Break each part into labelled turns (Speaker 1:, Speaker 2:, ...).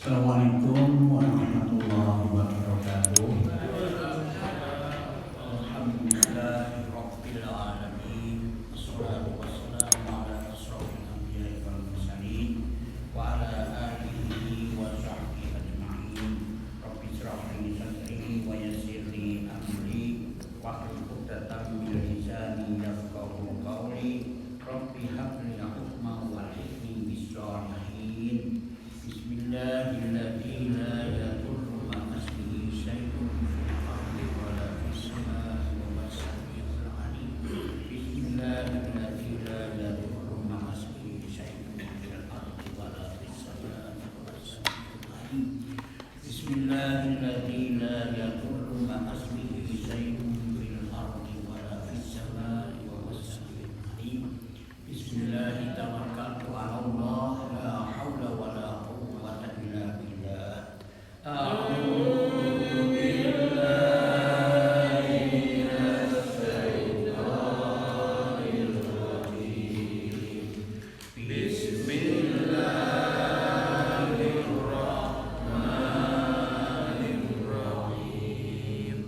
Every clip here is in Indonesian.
Speaker 1: Assalamualaikum warahmatullahi wabarakatuh.
Speaker 2: Alhamdulillahirabbil alamin. Wassalatu wassalamu ala asyrofil anbiya'i wal mursalin wa ala alihi wa sahbihi ajma'in. Rabbi shrah li sadri wa yassir li amri wahlul 'uqdatam min lisani yafqahu qawli. Rabbi hab li hukman wa alhiqni bis shalihin. Bismillahirrahmanirrahim. La yadurru ma ismihi syai'un fil ardi wa la fis samaa'i wa huwas samii'ul 'aliim. Bismillahirrahmanirrahim. La yadurru ma ismihi syai'un fil ardi wa la fis samaa'i wa huwas samii'ul 'aliim. Bismillahirrahmanirrahim. La yadurru ma ismihi syai'un fil ardi wa la fis samaa'i wa huwas samii'ul 'aliim. Bismillah tawakkaltu 'ala Allah la haula wa la quwwata illa billah. A'udzu billahi minasy syaithanir rajim. Bismillahirrahmanirrahim.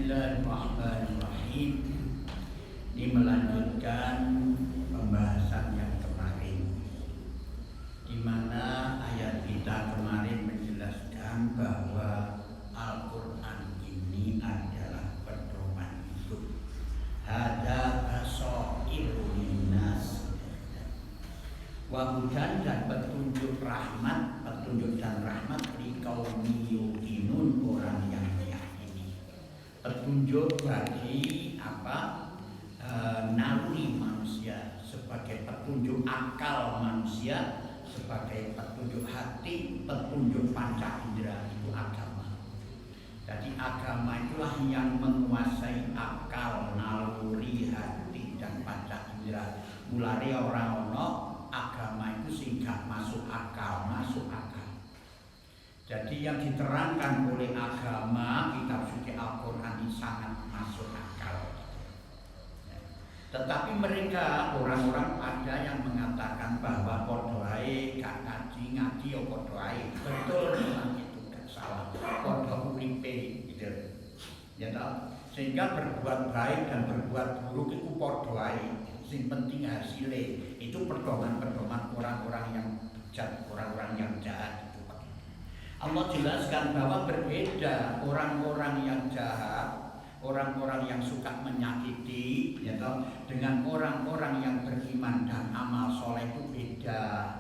Speaker 2: Bismillahirrahmanirrahim. Ini melanjutkan pembahasan yang kemarin, di mana ayat kita kemarin menjelaskan bahwa Al-Quran ini adalah pedoman hidup. Hada basairun linnas, wa hudan, dan petunjuk rahmat, petunjuk dan rahmat li qaumi yuqinun, orang yang meyakini. Petunjuk bagi naluri manusia, sebagai petunjuk akal manusia, sebagai petunjuk hati, petunjuk panca indera, itu agama. Jadi agama itulah yang menguasai akal, naluri, hati, dan panca indera. Mulai orang-orang agama itu sehingga masuk akal. Jadi yang diterangkan oleh agama, kitab suci Al-Quran ini sangat masuk akal. Tetapi mereka, orang-orang ada yang mengatakan bahwa podoai gak ngaji ya podoai. Betul, memang itu gak salah. Podo uripe gitu. Ya tahu. Sehingga berbuat baik dan berbuat buruk itu podoai. Yang penting hasilnya. Itu pedoman-pedoman orang-orang yang bejat, orang-orang yang jahat. Allah jelaskan bahwa berbeda orang-orang yang jahat, orang-orang yang suka menyakiti, ya toh, dengan orang-orang yang beriman dan amal soleh itu beda.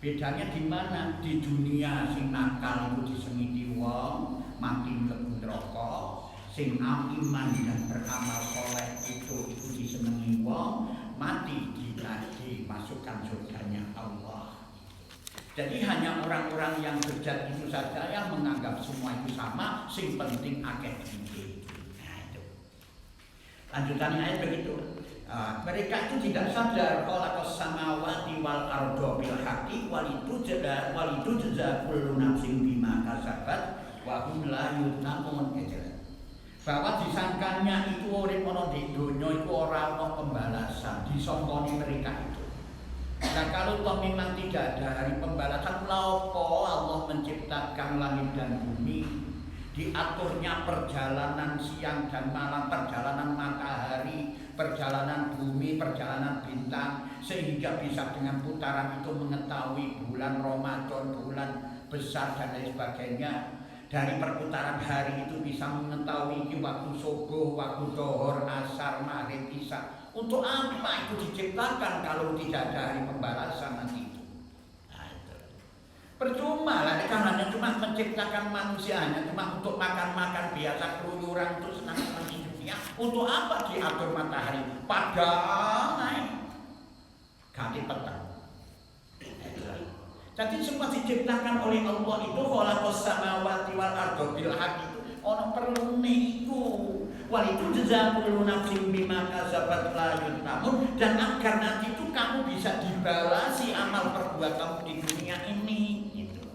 Speaker 2: Bedanya di mana? Di dunia sing nakal itu disengiti wong, mati mlebu neraka. Sing iman dan beramal soleh itu disenengi wong, mati dimasukkan surganya Allah. Jadi hanya orang-orang yang bejat itu saja yang menganggap semua itu sama, sing penting akeh iki. Nah itu. Lanjutannya ayat begitu. Mereka itu tidak sadar khalaqas samawati wal arda bil haqqi walitu jaza kullu nafsin bima kasabat wa hum la yuzlamun. Bahwa disangkanya itu urip ana di donya iku ora ana pembalasan, disangkani mereka itu. Nah kalau toh memang tidak ada hari pembalasan, laopo Allah menciptakan langit dan bumi, diaturnya perjalanan siang dan malam, perjalanan matahari, perjalanan bumi, perjalanan bintang, sehingga bisa dengan putaran itu mengetahui bulan Ramadan, bulan besar dan lain sebagainya. Dari perputaran hari itu bisa mengetahui waktu subuh, waktu zuhur, asar, maghrib, isya. Untuk apa itu diciptakan kalau tidak ada hari pembalasan nanti itu? Nah, itu. Percuma lah, kan hanya cuma menciptakan manusia, hanya cuma untuk makan-makan biasa, keluyuran itu senang-senang hidupnya. Untuk apa diatur matahari? Padahal naik ganti petang. Jadi semua diciptakan oleh Allah itu khalaqas samawati wal arda bil haqqi itu ono perlune iku. Wal itu jazaa'ul nafsin bima kasabat la yuzlamun, dan agar nanti itu kamu bisa dibalasi amal perbuatan kamu di dunia ini gitu.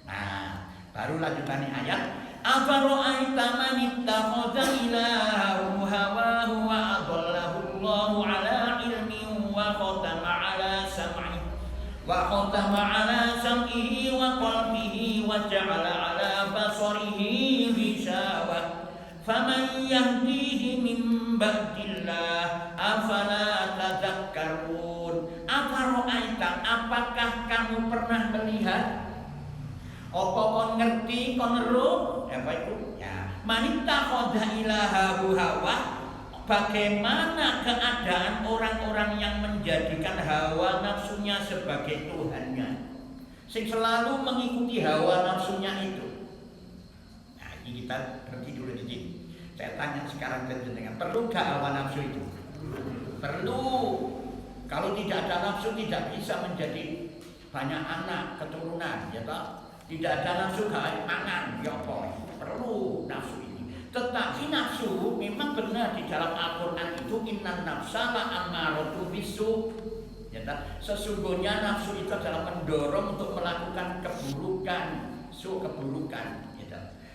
Speaker 2: Nah, baru lanjutannya ayat afara'aita man ittakhadha ilahahu hawahu wa adallahu Allahu ala ilmin wa khatama ala sam'ihi wa qalbihi wa ja'ala ala basarihi ghishawah faman yahdihi min ba'dillah afala tadhakkarun. Afara'aita, apakah kamu pernah melihat, apa kon ngerti, kon ngeruh apa itu ya, manittakhadha ilahahu hawa, bagaimana keadaan orang-orang yang menjadikan hawa nafsunya sebagai Tuhannya, sing selalu mengikuti hawa nafsunya itu. Nah ini kita berhenti dulu di sini. Saya tanya sekarang dengan perlu gak hawa nafsu itu? Perlu. Kalau tidak ada nafsu tidak bisa menjadi banyak anak keturunan, ya toh? Tidak ada nafsu gak mangan, ya apa? Perlu nafsu ini. Tetapi nafsu memang benar di dalam Al-Quran itu innan nafsa la'ammaratu bisu. Ya toh? Sesungguhnya nafsu itu adalah mendorong untuk melakukan keburukan, keburukan.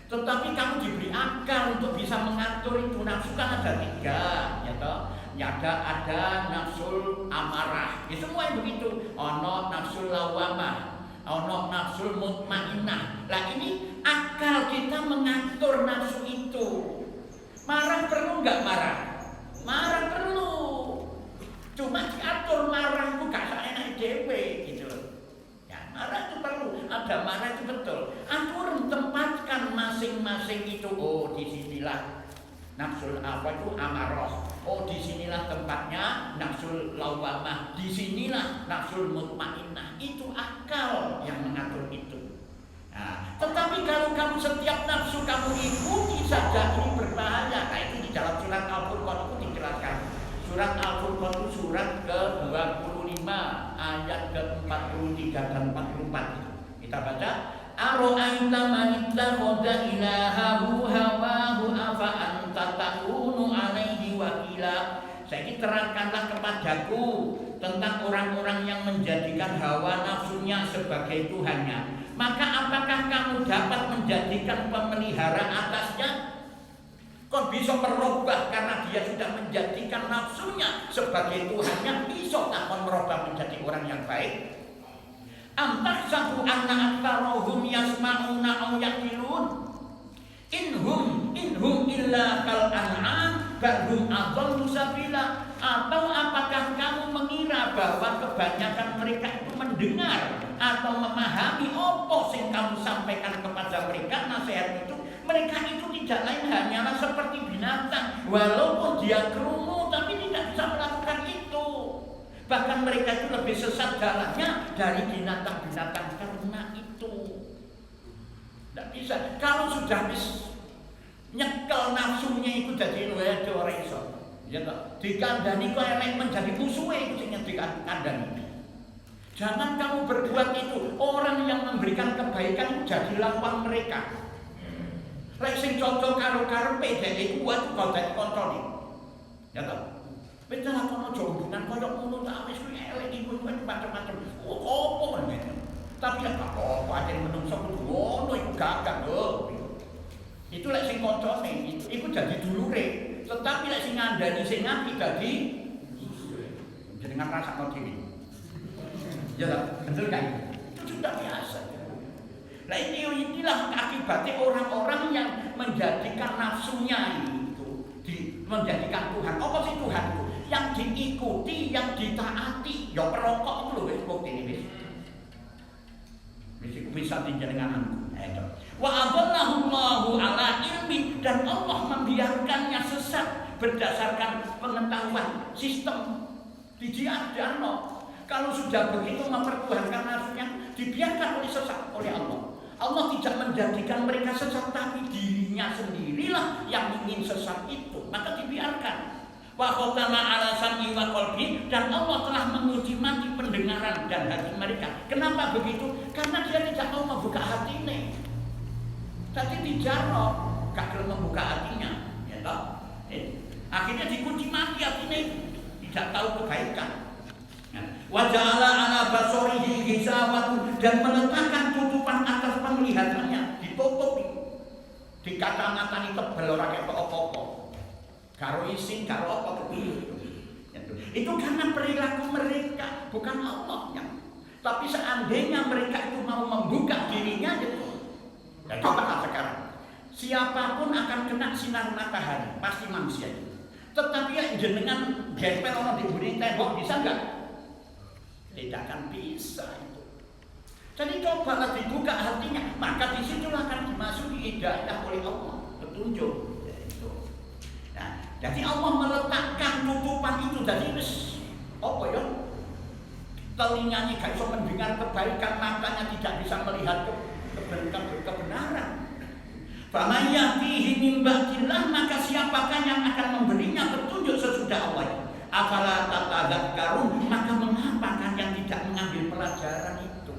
Speaker 2: Tetapi kamu diberi akal untuk bisa mengatur itu. Nafsu kan ada 3, ya toh? Ada nafsul amarah. Ya semua yang begitu. Ono nafsul lawamah, ono nafsul mutmainnah. Lah ini akal kita mengatur nafsu itu. perlu nggak marah? Marah perlu. Cuma diatur marah itu gak enak dewe gitu loh. Ya marah itu perlu, ada marah itu betul. Atur tempatkan masing-masing itu. Oh disinilah nafsul apa itu amaroh. Oh disinilah tempatnya nafsul lawamah. Disinilah nafsul mutmainnah. Itu akal yang mengatur itu. Nah, tetapi kalau kamu setiap nafsu kamu ikuti saja ini berbahaya. Nah itu di dalam surat Al-Furqan itu dijelaskan. Surat Al-Furqan itu surat ke-25 ayat ke-43 dan 44. Kita baca. Ara'aita man ittakhadha ilahahu hawahu afa anta takunu alaihi wakila. Saya terangkanlah kepadaku tentang orang-orang yang menjadikan hawa nafsunya sebagai Tuhannya. Maka apakah kamu dapat menjadikan pemelihara atasnya? Kok bisa merubah karena dia sudah menjadikan nafsunya sebagai Tuhannya? Bisa tak merubah menjadi orang yang baik? Antahsabu anna aktsarahum yasma'una aw yaqilun. Inhum illa kal an'am bal hum adallu sabila. Atau apakah kamu mengira bahwa kebanyakan mereka itu mendengar atau memahami apa yang kamu sampaikan kepada mereka nasihat itu? Mereka itu tidak lain hanyalah seperti binatang. Walaupun dia kerungu tapi tidak bisa melakukan itu. Bahkan mereka itu lebih sesat jalannya dari binatang-binatang karena itu. Tidak bisa. Kalau sudah nyekel nafsunya itu jadi ada orang iso. Ya toh. Dikandani kok elek menjadi musuhnya itu sing dikandani. Jangan kamu berbuat itu. Orang yang memberikan kebaikan itu jadi lawan mereka. Lek sing cocok karo karepe dhek kuat kok dadi koncone. Ya toh. Wis ora kono hubungan koyo ngono tak wis kuwi elek iku macam-macam. Opo men. Tapi ya apa aja menungso kudu ngono iku gagah lho. Itu lek sing koncone iku jadi dulure. Tetapi lek sing ngandani sing apik dadi jenengan rasakno dhewe. Ya, betul kan? Itu sudah biasa. Nah inilah akibatnya orang-orang yang menjadikan nafsunya itu menjadikan Tuhan. Apa sih Tuhan itu? Yang diikuti, yang ditaati. Ya perokok itu loh wis bukti ini wis. Bisa tinjenengan wa adallahullahu ala ilmi, dan Allah membiarkannya sesat berdasarkan pengetahuan sistem dijiarno. Kalau sudah begitu mempertuhankan nafsunya, dibiarkan oleh sesat oleh Allah. Allah tidak menjadikan mereka sesat, tapi dirinya sendirilah yang ingin sesat itu, maka dibiarkan. Wa khatama ala sam'i wa qalbi, dan Allah telah menguji mati pendengaran dan hati mereka. Kenapa begitu? Karena dia tidak mau membuka hatinya. Tadi dijarno, gak perlu membuka hatinya, ya toh? Akhirnya dikunci mati hatinya, tidak tahu kebaikan. Wa ja'ala ala basarihi ghishawatan, dan meletakkan tutupan atas penglihatannya, ditutup, dikata-katani tebel ora ketok apa-apa. Karo isin, karo apa itu karena perilaku mereka, bukan Allahnya. Tapi seandainya mereka itu mau membuka dirinya gitu. Ya coba sekarang, siapapun akan kena sinar matahari, pasti manusia itu. Tetapi ya jenengan gempel orang di buri tembok bisa enggak? Tidak akan bisa itu. Jadi cobalah dibuka hatinya, maka disitulah akan dimasuki hidayah oleh Allah, petunjuk. Nah, jadi Allah meletakkan tutupan itu. Jadi apa ya? Telinganya gak bisa mendengar kebaikan, matanya tidak bisa melihat kebenaran. Faman yahdihi min ba'dillah, maka siapakah yang akan memberinya petunjuk sesudah Allah? Afala tatadzakkarun, maka mengapa kalian tidak mengambil pelajaran itu?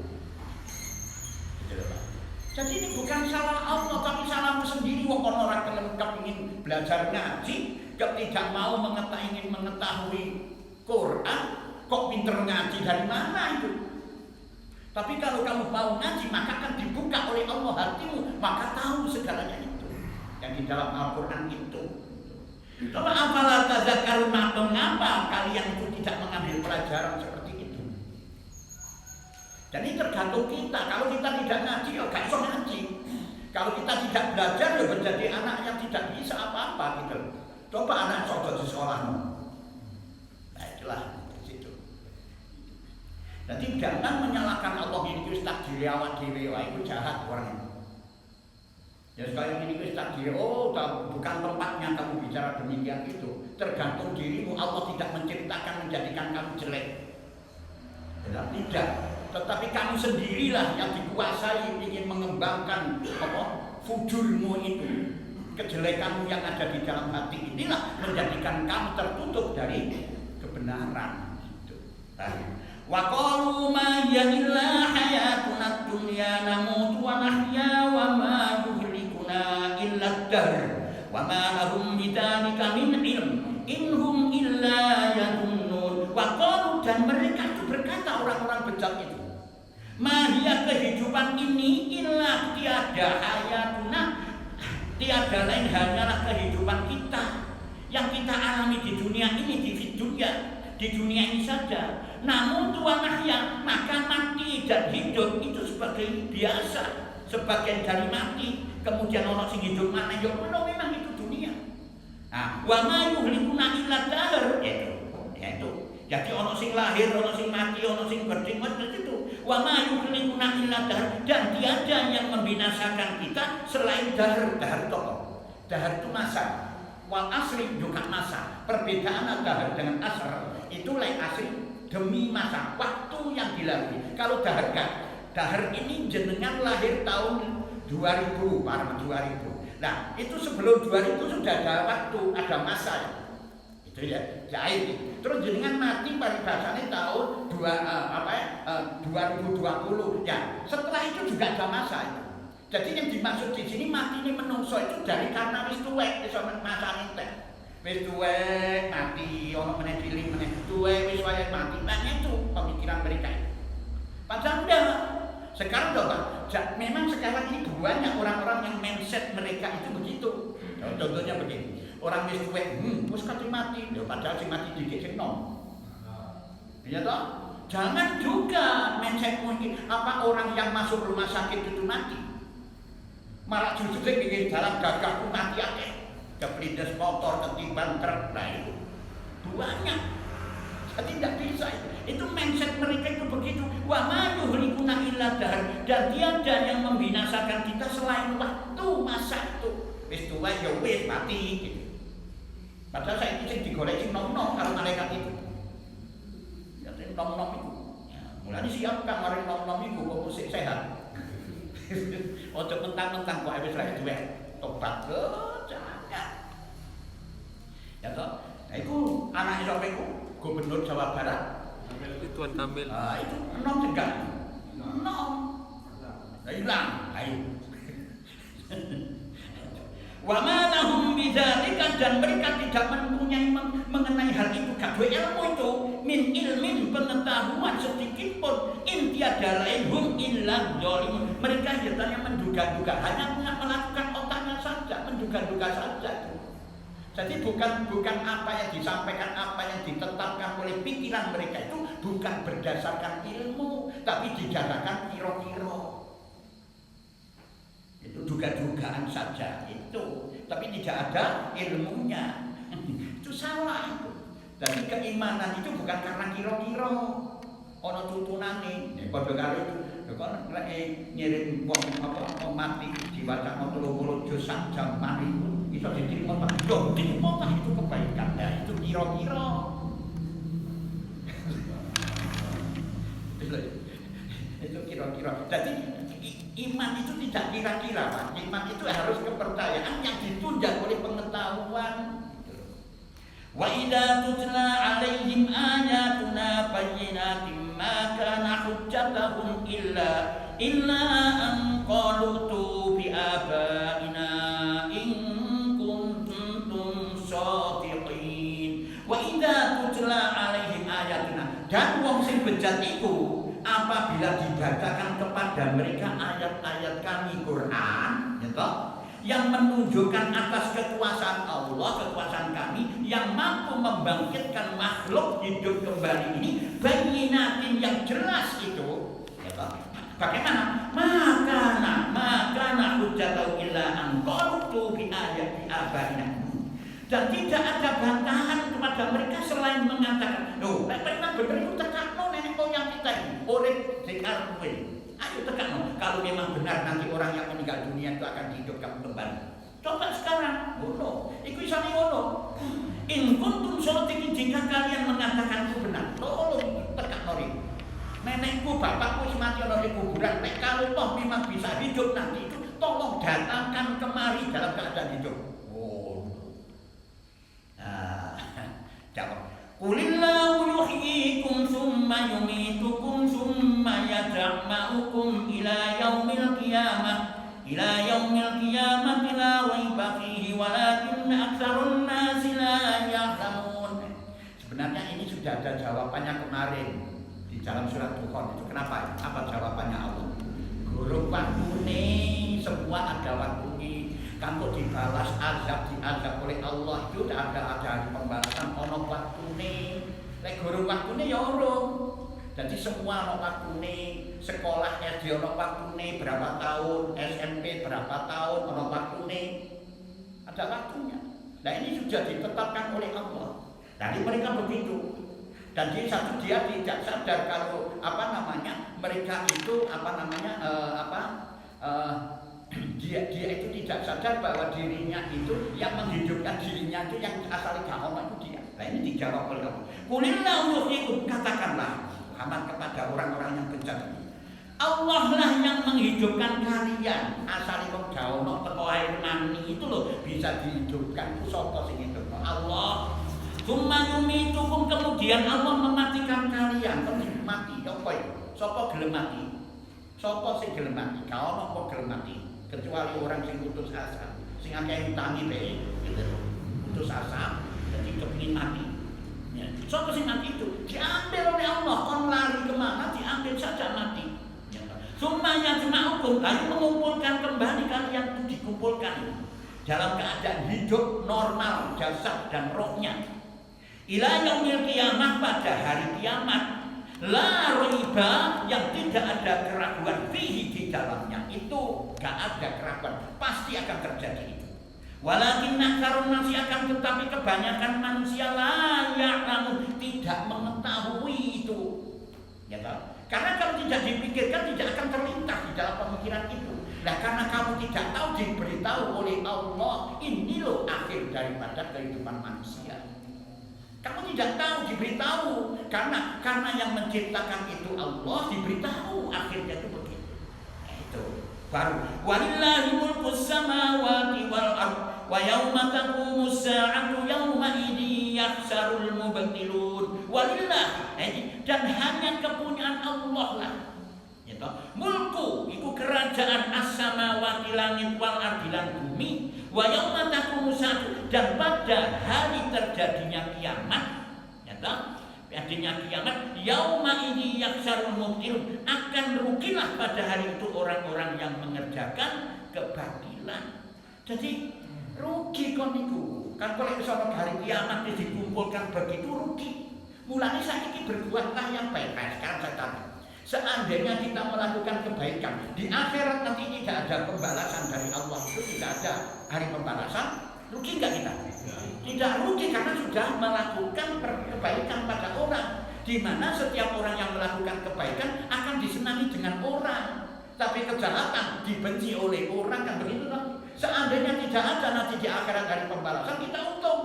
Speaker 2: Jadi ini bukan salah Allah, tapi salahmu sendiri. Wong orang kepingin belajar ngaji, tidak mau ingin mengetahui Quran, kok pinter ngaji dari mana itu? Tapi kalau kamu mau ngaji, maka akan dibuka oleh Allah hatimu, maka tahu segalanya itu yang di dalam Al-Quran itu. Coba apalah tadzakkarun, mengapa kalian itu tidak mengambil pelajaran seperti itu? Jadi tergantung kita. Kalau kita tidak ngaji, ya gak bisa ngaji. Kalau kita tidak belajar, ya menjadi anak yang tidak bisa apa-apa gitu. Coba anak cocok di sekolahmu. Nah itulah di situ. Jadi jangan menyalahkan Allah ini wis takdir awak dhewe wae itu jahat orangnya. Ya sekali ini wis takdir, bukan tempatnya kamu bicara demikian itu. Tergantung dirimu, Allah tidak menciptakan menjadikan kamu jelek. Tidak, tetapi kamu sendirilah yang dikuasai ingin mengembangkan fujurmu itu. Kejelekanmu yang ada di dalam hati inilah menjadikan kamu tertutup dari kebenaran itu. Wa qalu ma ya illa hayatuna dunya namutu wa nahya wa ma yuhlikuna illa dahr wa ma lahum bidzalika min ilm inhum illa yadunnun. Wa qalu, dan mereka itu berkata, orang-orang bejat itu, ma hiya kehidupan ini illa tiada hayatuna, tiada lain hanyalah kehidupan kita yang kita alami di dunia ini, di dunia ini saja. Namun tuan nahya, maka mati dan hidup itu sebagai biasa, sebagian dari mati. Kemudian orang sing hidup mana yo memang itu dunia. Nah, wa ma yuhlikuna illa dahr, itu. Jadi orang sing lahir, orang sing mati, orang sing berdiri itu. Wa ma yuhlikuna illa dahr, dan tiada yang membinasakan kita selain dahr. Dahr itu apa? Dahr itu masa. Wal asri juga masa. Perbedaan dahr dengan asr itu lain asri demi masa waktu yang dilalui. Kalau dahr kan, dahr ini jenengan lahir tahun 2000, 2000. Nah, itu sebelum 2000 sudah ada waktu, ada masa. Itu ya, jahit. Terus jenengan mati paribasane tahun 2020. Ya, setelah itu juga ada masa itu. Jadi yang dimaksud di sini mati ini menungso itu dari karena wis tuwek iso masane teh. Wis tuwek mati, ono meneh cilik meneh tuwek wis wayahe mati. Nah, itu pemikiran mereka. Padahal enggak. Sekarang coba, memang sekarang ini banyak orang-orang yang mindset mereka itu begitu. Contohnya begini, orang wis tuwek, wis kate mati, padahal sing mati dikit sing nom. Iya toh? Jangan juga mindset mungkin apa orang yang masuk rumah sakit itu mati. Malah justru di dalam gagahku mati akeh. Kepelindes motor, ketiban truk, nah itu banyak. Jadi tidak bisa itu mindset mereka itu begitu. Wa ma yuhlikuna illa dahr, dan tiada yang membinasakan kita selain waktu masa itu. Wis tuwa ya wis mati gitu. Padahal saya itu digolek sing nom-nom karo malaikat itu. Ya sing nom-nom itu. Ya, mulane siapkan mari nom-nom iku kok mesti sehat. Ojo mentang-mentang kok wis lagi duwe tobat ke jangan. Ya toh. Nah itu anak sapa iku? Gubernur Jawa Barat.
Speaker 3: Tuan Kamil.
Speaker 2: Itu enom juga. Enom. Lah hilang. Ayo. Wa ma lahum bidzalika, dan mereka tidak mempunyai mengenai hal itu gak ilmu itu min ilmin pengetahuan sedikit pun in tiada lain hum illa dzalimun. Mereka hanya menduga-duga, hanya melakukan otaknya saja, menduga-duga saja. Jadi bukan apa yang disampaikan, apa yang ditetapkan oleh pikiran mereka itu bukan berdasarkan ilmu, tapi didasarkan kira-kira. Itu duga-dugaan saja itu, tapi tidak ada ilmunya. Itu salah itu. Jadi keimanan itu bukan karena kira-kira. Ono tutunane, padha karo itu. Kok nek ngirim wong apa mati diwaca 30 juz sak jam mari iso diterima tak yo diterima itu kebaikan. Ya itu kira-kira. Itu kira-kira. Jadi iman itu tidak kira-kira, Pak. Iman itu harus kepercayaan yang ditunjang oleh pengetahuan. Wa idza tutla 'alaihim ayatuna bayyinatin ma kana hujjatuhum illa an qalu tu bi abaina in kuntum shadiqin. Wa idza tutla 'alaihim ayatuna, dan wong sing bejat iku apabila dibacakan kepada mereka ayat-ayat kami Quran, ya toh, yang menunjukkan atas kekuasaan Allah, kekuasaan kami yang mampu membangkitkan makhluk hidup kembali ini, bayyinatin yang jelas itu, ya toh. Bagaimana? Maka hujjatu illa an qalu bi ayati abaina. Dan tidak ada bantahan kepada mereka selain mengatakan, loh, memang benar itu tekakno nenek moyang kita ini, urip dekar kowe. Ayo tekakno, kalau memang benar nanti orang yang meninggal dunia itu akan dihidupkan kembali. Coba sekarang, ngono, iku isane ngono. In kuntum shadiqin, jika kalian mengatakan itu benar, tolong tekakno ri. Nenekku, bapakku wis mati ana di kuburan, nek kalau toh memang bisa hidup nanti itu tolong datangkan kemari dalam keadaan hidup. Jawab. Qulillahu yuhyikum thumma yumitukum thumma yajma'ukum ila yaumil qiyamati la raiba fihi walakinna aktsarun nasi la ya'lamun. Sebenarnya ini sudah ada jawabannya kemarin di dalam surat Dukhan itu. Kenapa? Apa jawabannya Allah? Guru waktune, semua ada waktunya. Kamu dibalas diazab oleh Allah itu ada pembalasan ono waktune. Lek guru waktune ya urung. Jadi semua ono waktune, sekolah SD ono waktune berapa tahun, SMP berapa tahun ono waktune. Ada waktunya. Nah ini sudah ditetapkan oleh Allah. Jadi mereka begitu. Dan dia tidak sadar kalau mereka itu dia itu tidak sadar bahwa dirinya itu yang menghidupkan dirinya itu yang asal gak ono itu dia. Nah ini dijawab oleh Allah. Qulillahu yuhyikum, katakanlah Muhammad kepada orang-orang yang bejat ini. Allah lah yang menghidupkan kalian. Asal wong gak ono teko air mani itu loh bisa dihidupkan. Ku sapa sing hidupno? Allah. Tsumma yumitukum, kemudian Allah mematikan kalian. Terus mati apa ya? Sapa gelem mati? Sapa sing gelem mati? Gak ono kok gelem mati. Kecuali orang yang putus asa, sing akeh utangi bae, gitu. Putus asa, jadi kepingin mati. Ya. Sopo sing mati itu diambil oleh Allah, kon lari kemana diambil saja mati. Ya. Sumanya cuma hukum, lalu mengumpulkan kembali kalian itu dikumpulkan dalam keadaan hidup normal jasad dan rohnya. Ila yaumil qiyamah, pada hari kiamat. La raiba, yang tidak ada keraguan fihi di dalamnya, itu gak ada keraguan, pasti akan terjadi itu. Walakinna aktsarun nasi, akan tetapi kebanyakan manusia la ya'lamun, tidak mengetahui itu. Ya kan? Karena kalau tidak dipikirkan tidak akan terlintas di dalam pemikiran itu. Nah karena kamu tidak tahu, diberitahu oleh Allah, ini loh akhir daripada kehidupan manusia. Kamu tidak tahu, diberitahu karena yang menciptakan itu Allah, diberitahu akhirnya itu begitu. Nah, itu baru walillahi mulkus samawati wal ardh wa yauma taqumus sa'atu yauma idzi yakhsarul mubtilun. Walillah, dan hanya kepunyaan Allah lah. Gitu. Mulku itu kerajaan as-samawati, langit, wal ardh, lan bumi. Wa yauma taqumus sa'atu, dan pada hari terjadinya kiamat, ya toh? Adanya kiamat, yauma idzi yakhsarul mubtilun, akan rugilah pada hari itu orang-orang yang mengerjakan kebatilan. Jadi rugi kon niku. Kan kalau misalnya hari kiamat dikumpulkan begitu rugi. Mulanya saiki berbuatlah yang baik. Sekarang saya tanya, seandainya kita melakukan kebaikan, di akhirat nanti tidak ada pembalasan dari Allah, itu tidak ada hari pembalasan, rugi nggak kita? Tidak rugi, karena sudah melakukan kebaikan pada orang, di mana setiap orang yang melakukan kebaikan akan disenangi dengan orang, tapi kejahatan dibenci oleh orang, kan begitu loh. Seandainya tidak ada nanti di akhirat hari pembalasan, kita untung.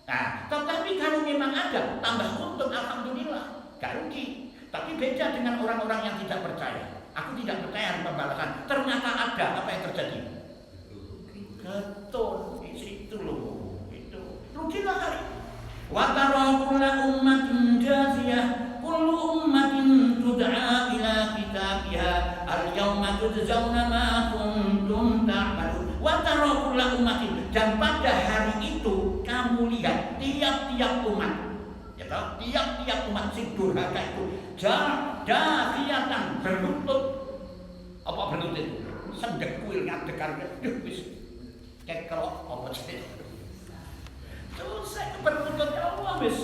Speaker 2: Nah, tetapi kalau memang ada, tambah untung, alhamdulillah, gak rugi. Tapi beda dengan orang-orang yang tidak percaya. Aku tidak percaya pembalasan. Ternyata ada, apa yang terjadi? Betul, itu loh. Itu rugilah hari. Wa tara kullu ummatin jasiyah, kullu ummatin tud'a ila kitabiha, al-yawma tujzauna ma kuntum ta'malun. Wa tara kullu ummatin, dan pada hari itu kamu lihat tiap-tiap umat, ya toh, tiap-tiap umat sing durhaka itu jahilatan berlutut. Apa berlutut itu? Sendek kuil ngadekan wis kekrok apa sih? Selesai berlutut Allah wis.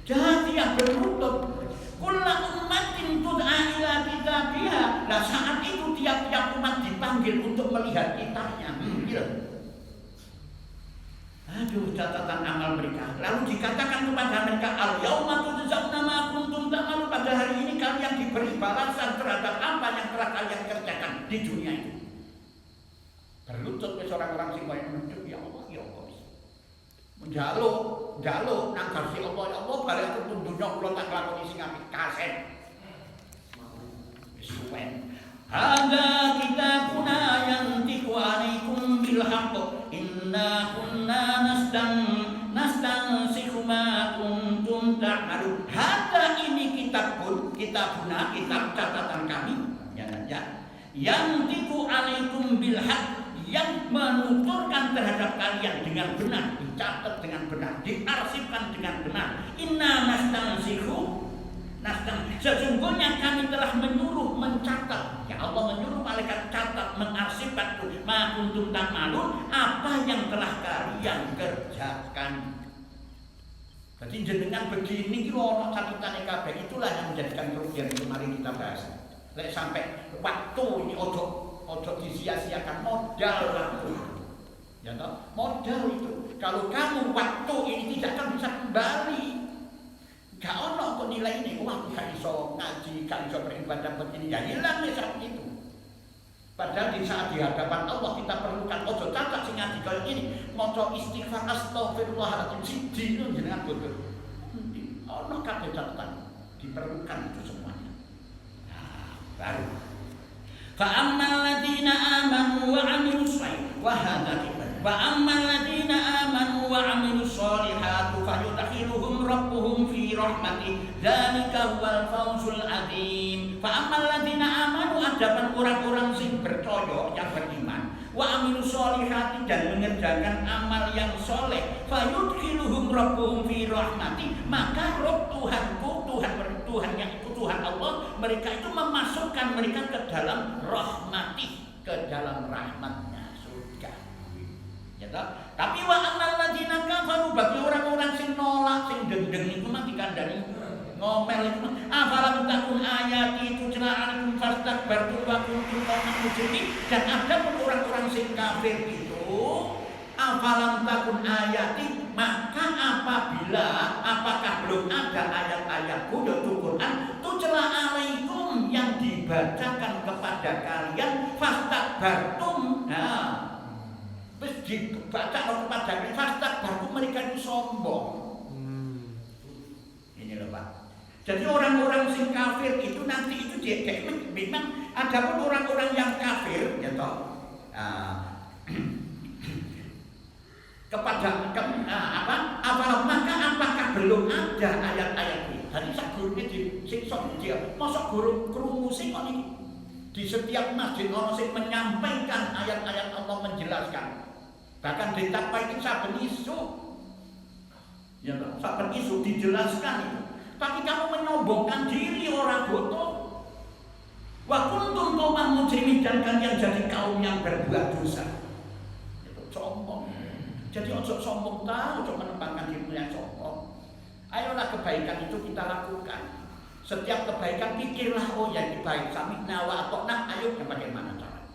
Speaker 2: Jahiliyah berlutut. Kullu ummatin tud'a ila kitabiha. Nah saat itu tiap-tiap umat dipanggil untuk melihat kitabnya. Aduh, catatan amal mereka. Lalu dikatakan kepada mereka, al-yauma tujzauna ma kuntum ta'malun, pada hari ini kalian diberi balasan terhadap apa yang telah kalian kerjakan di dunia itu. Berlutut wis orang-orang sing koyo nuduh, ya Allah, ya Allah. Njaluk nang garsi Allah, ya Allah, balik aku dunya kula tak lakoni sing apik kaset. Wis suwen. Hadza kitabuna yantiqu 'alaikum bil haqq inna kunna nastansikhu ma kuntum ta'malun. Hadza ini kitabuna, kitab catatan kami ya. Yantiqu 'alaikum bil haqq, yang menuturkan terhadap kalian dengan benar, dicatat dengan benar, diarsipkan dengan benar. Inna nastansikhu, sesungguhnya kami telah menyuruh mencatat. Ya Allah menyuruh malaikat catat, mengarsipkan ma kuntum ta'malun, apa yang telah kalian kerjakan. Jadi jenengan begini kira ono catatan kabeh, itulah yang menjadikan kerugian itu. Mari kita bahas. Lek sampai waktu ini ojo disia-siakan, modal waktu. Ya toh? Modal itu. Kalau kamu waktu ini tidak akan bisa kembali. Gak ono kok nilai ini, wah gak iso ngaji, gak iso beribadah begini, ya hilang nih saat itu. Padahal di saat di hadapan Allah kita perlukan ojo cacat sing ngaji kaya ini, maca istighfar astagfirullahaladzim siji itu jenengan bodoh. Ono kabeh catatan, diperlukan itu semuanya. Nah, baru. Fa ammal ladzina amanu wa 'amilus shalihati wa hadza wa ammal ladzina amanu wa 'amilus shalihati fayudkhiluhum rabbuhum fi rahmatihi dzalika huwal fawzul 'adzim. Fa ammal ladzina amanu, adapun orang-orang sing percaya yang beriman, wa 'amilus shalihati, dan mengerjakan amal yang soleh, fayudkhiluhum rabbuhum fi rahmatihi, maka roh Tuhanku, Tuhan yang itu Tuhan Allah, mereka itu memasukkan mereka ke dalam rahmati, ke dalam rahmatnya, surga. Ya toh? Tapi wa amal ladzina kafaru, bagi orang-orang sing nolak, sing dendeng itu mah dikandani ngomel itu mah, afalam takun ayati tutla alaikum fastakbartum wa kuntum qauman mujrimin. Dan ada pun orang-orang sing kafir itu, afalam takun ayati, maka apakah belum ada ayat-ayatku yaitu Quran, tutla alaikum, yang dibacakan kepada kalian, fastakbartum, nah terus dibaca kepada kalian, fastakbartum, mereka itu sombong. Ini loh Pak. Jadi orang-orang sing kafir itu nanti itu dia memang ada pun orang-orang yang kafir, ya toh. Maka apakah belum ada ayat-ayat ini? Tadi sak gurune disiksa dia. Mosok guru krungu sing kok iki. Di setiap masjid ono sing menyampaikan ayat-ayat Allah, menjelaskan. Bahkan di takwa itu saben isu. Ya, saben isu dijelaskan itu. Tapi kamu menyombongkan diri, orang bodoh. Wa kuntum qauman mujrimin, dan kalian jadi kaum yang berbuat dosa. Itu sombong. Jadi ojo sombong tahu, ojo menempatkan dirimu yang sombong. Ayolah kebaikan itu kita lakukan. Setiap kebaikan pikirlah, oh ya ini baik, sami'na wa ata'na, ayo bagaimana cara.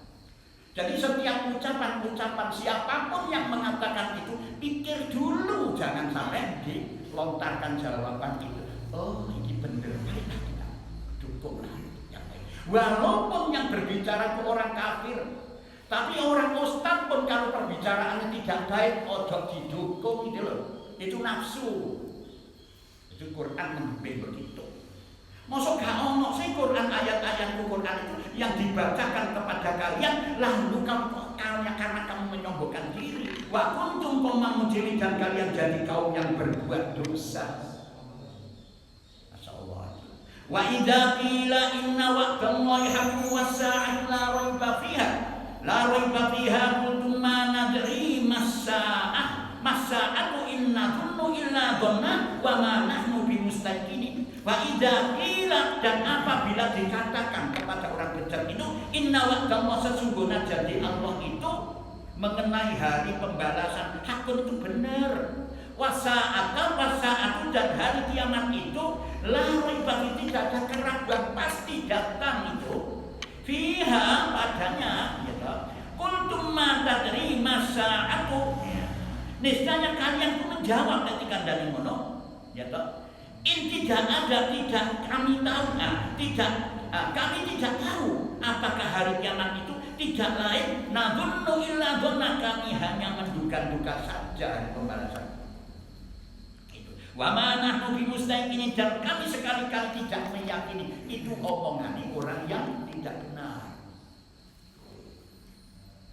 Speaker 2: Jadi setiap ucapan siapapun yang mengatakan itu, pikir dulu, jangan sampai dilontarkan jawaban itu. Oh ini benar, baiklah kita dukunglah yang baik. Walaupun yang berbicara itu orang kafir, tapi orang ustaz pun kalau perbicaraannya tidak baik, ojo didukung itu loh. Itu nafsu. Itu Quran membimbing begitu. Masuk gak ono sih Quran, ayat-ayat Quran itu yang dibacakan kepada kalian, lalu karena kamu menyombongkan diri. Wa kuntum qauman mujrimin, dan kalian jadi kaum yang berbuat dosa. Masyaallah. Wa idza qila inna wa'dallahi haqqun was-sa'atu la raiba fiha qultum ma nadri mas-sa'atu inna dhunnu illa dhanna wa ma nahnu bimustaqinin. Wa idza qila, dan apabila dikatakan kepada orang bejat itu, inna wa'dallahi, sesungguhnya janji Allah itu mengenai hari pembalasan hakun itu benar. Wasa'atu, dan hari kiamat itu la raiba, tidak ada keraguan, pasti datang itu. Fiha, padanya, ya toh. Qultum ma tadri mas-sa'atu, Niscaya kalian pun menjawab ketika dari mono, ya toh. Tidak ada, tidak kami tahu, kami tidak tahu apakah hari kiamat itu tidak lain nadhunnu illa dhanna, kami hanya menduga-duga saja hari pembalasan. Itu. Wa ma nahnu bimustaqinin, dan kami sekali-kali tidak meyakini itu omongan orang yang tidak benar.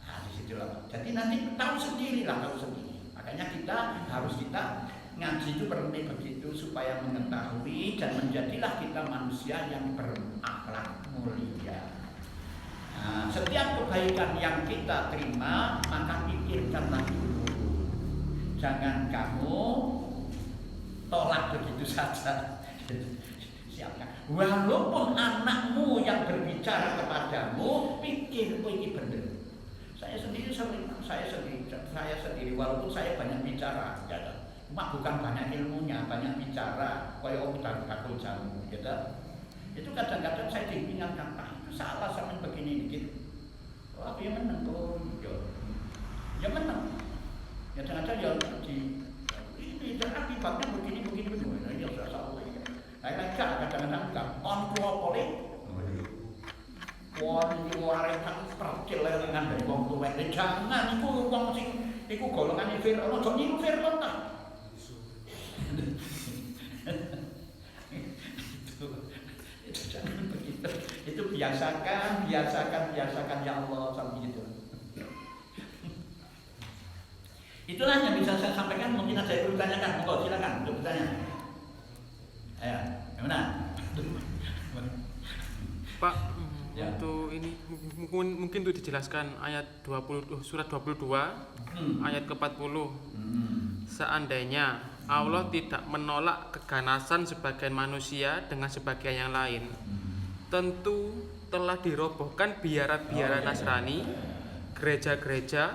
Speaker 2: Nah, di situlah. Jadi nanti tahu sendiri. Makanya kita harus ngaji itu perlu begitu supaya mengetahui dan menjadilah kita manusia yang berakhlak mulia. Nah, setiap kebaikan yang kita terima maka pikirkanlah dulu. Jangan kamu tolak begitu saja. Siapkan. Walaupun anakmu yang berbicara kepadamu, pikir ini benar. Saya sendiri walaupun saya banyak bicara, ya. Cuma bukan banyak ilmunya, banyak bicara, kaya om takul jamu, gitu. Itu kadang-kadang saya diingatkan, itu salah sama begini dikit. Oh, aku yang menang tuh, ya menang. Ya ternyata ini dan akibatnya begini. Ya sudah salah. Kadang-kadang bukan kontropolik. Wah, ini warekan percilelengan dari wong tuwek. Jangan, itu wong sing, itu golongan Fir'aun, ojo niru Fir'aun tak. Itu jangan begitu. Itu biasakan ya Allah sampai gitu. Itulah yang bisa saya sampaikan. Mungkin ada yang perlu ditanyakan. Monggo silakan untuk bertanya. Ayo, gimana?
Speaker 3: Pak, ya. Untuk ini mungkin untuk dijelaskan ayat 20 surat 22 ayat ke-40. Seandainya Allah tidak menolak keganasan sebagian manusia dengan sebagian yang lain, tentu telah dirobohkan biara-biara Nasrani, gereja-gereja,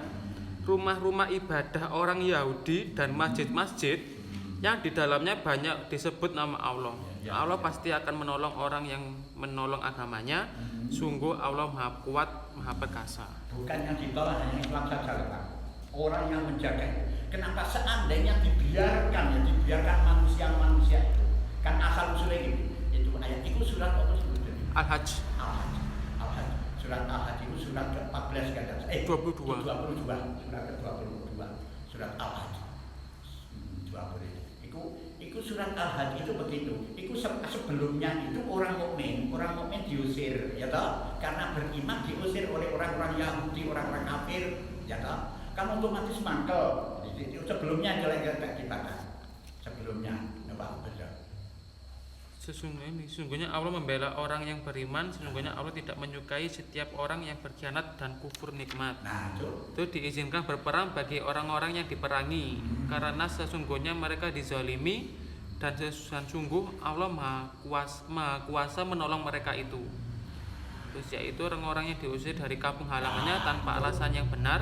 Speaker 3: rumah-rumah ibadah orang Yahudi, dan masjid-masjid yang di dalamnya banyak disebut nama Allah. Allah pasti akan menolong orang yang menolong agamanya. Sungguh Allah Maha Kuat, Maha Perkasa.
Speaker 2: Bukan yang ditolak hanya Islam saja, Pak. Orang yang menjaga. Kenapa seandainya dibiarkan manusia itu? Kan asal usulnya gitu. Itu ayat itu surat apa sebetulnya?
Speaker 3: Al-Hajj.
Speaker 2: Surat Al-Hajj itu surat ke-14 kan?
Speaker 3: 22.
Speaker 2: Surat ke-22. Surat Al-Hajj. 20. Itu surat Al-Hajj itu begitu. Itu sebelumnya itu orang mukmin diusir, ya toh? Karena beriman diusir oleh orang-orang Yahudi, orang-orang kafir, ya toh? Kan otomatis mangkel. Sebelumnya jelek dibakar. Sebelumnya, Pak betul.
Speaker 3: Sesungguhnya Allah membela orang yang beriman. Sesungguhnya Allah tidak menyukai setiap orang yang berkhianat dan kufur nikmat.
Speaker 2: Nah,
Speaker 3: itu diizinkan berperang bagi orang-orang yang diperangi, karena sesungguhnya mereka dizalimi, dan sungguh Allah Maha Kuasa menolong mereka itu. Terus yaitu orang-orang yang diusir dari kampung halamannya tanpa alasan yang benar,